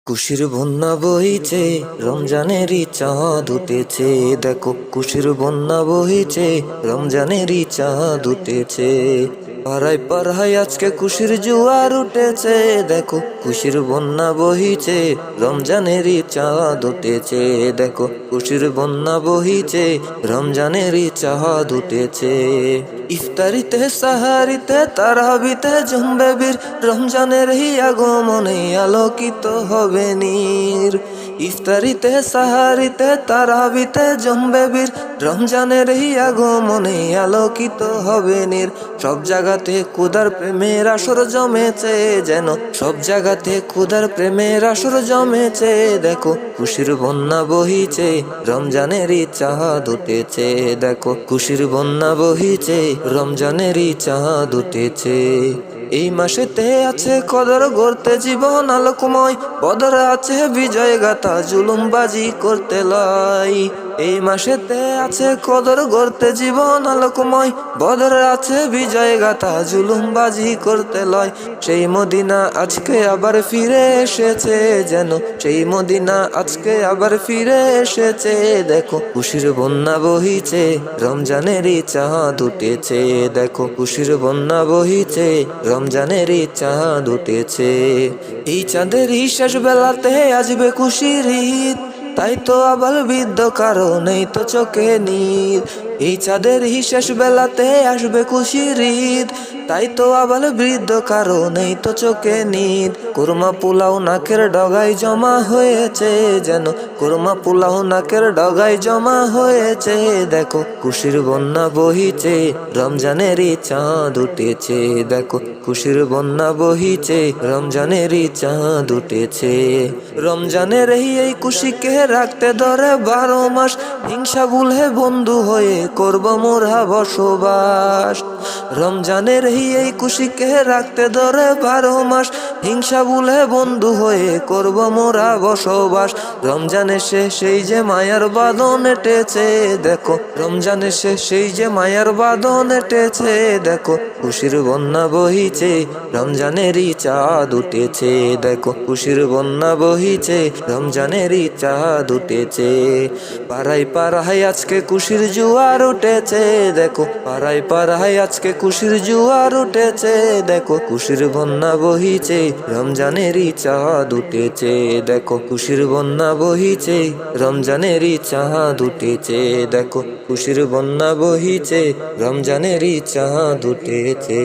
খুশির বন্যা বইছে, রমজানেরই চাঁদ উঠেছে। দেখো খুশির বন্যা বইছে, রমজানেরই চাঁদ উঠেছে। পাড়ায় পাড়ায় আজকে খুশির জোয়ার উঠেছে। দেখো খুশির বন্যা বহিছে, রমজানেরই চাঁদ উঠেছে। দেখো খুশির বন্যা বহিছে, রমজানেরই চাঁদ উঠেছে। ইফতারিতে সাহারিতে তারাবিতে জমবে বীর, রমজানের হি আগমনে আলোকিত হবে নীর। ইফতারিতে সাহারিতে তারাবিতে জমবে বীর, রমজানের হি আগমনে আলোকিত হবে নীর। সব জায়গাতে খুদার প্রেমের আসর জমেছে যেন, সব জায়গাতে খুদার প্রেমের আসর জমেছে। দেখো খুশির বন্যা বহিছে, রমজানেরই চাঁদ উঠেছে। দেখো খুশির বন্যা বহিছে, রমজানেরই চাঁদ উঠেছে। এই মাসেতে আছে কদর গড়তে জীবন আলোকময়, বদর আছে বিজয় গাথা জুলুমবাজি করতে লয়। এই মাসেতে আছে কদর গড়তে জীবন আলোকময়, বদর আছে বিজয় গাথা জুলুমবাজি করতে লয়। সেই মদিনা আজকে আবার ফিরে এসেছে যেন, সেই মদিনা আজকে আবার ফিরে এসেছে। দেখো খুশির বন্যা বহিছে, রমজানেরই চাঁদ উঠেছে। দেখো খুশির বন্যা বহিছে, রমজানেরই চাঁদ উঠেছে। এই চাঁদেরই শেষ বেলাতে আসবে খুশির ঈদ, তাই তো আবার বৃদ্ধ কারো নেই তো চোখে নীর। এই চাঁদের শেষ বেলাতে আসবে খুশির ঈদ, তাই তো আবার বৃদ্ধ কারো নেই তো চোখে নীর। কুরমা পোলাও নাকের ডগায় জমা হয়েছে যেন, কুরমা পোলাও নাকের ডগায় জমা হয়েছে। দেখো খুশির বন্যা বহিছে, রমজানেরই চাঁদ উঠেছে। দেখো খুশির বন্যা বহিছে, রমজানেরই চাঁদ উঠেছে। রমজানের এই খুশিকে রাখতে ধরে 12 মাস, হিংসা ভুলে বন্ধু হয়ে করব মোরা বসবাস। রমজানের এই খুশিকে রাখতে ধরে 12 মাস, হিংসা ভুলে বন্ধু হয়ে করব মোরা বসবাস। রমজানের সেই যে মায়ার বাঁধন এঁটেছে। দেখো রমজানের সেই যে মায়ার বাঁধন এঁটেছে। দেখো খুশির বন্যা বহিছে, রমজানেরই চাঁদ উঠেছে। দেখো খুশির বন্যা বহিছে, রমজানেরই চাঁদ উঠেছে। পাড়ায় পাড়ায় আজকে খুশির জোয়ার উঠেছে। দেখো পাড়ায় পাড়ায় আজকে খুশির জোয়ার উঠেছে। দেখো খুশির বন্যা বহিছে, রমজানেরই চাঁদ উঠেছে। দেখো খুশির বন্যা বহিছে, রমজানেরই চাঁদ উঠেছে। দেখো খুশির বন্যা বহিছে, রমজানেরই চাঁদ উঠেছে।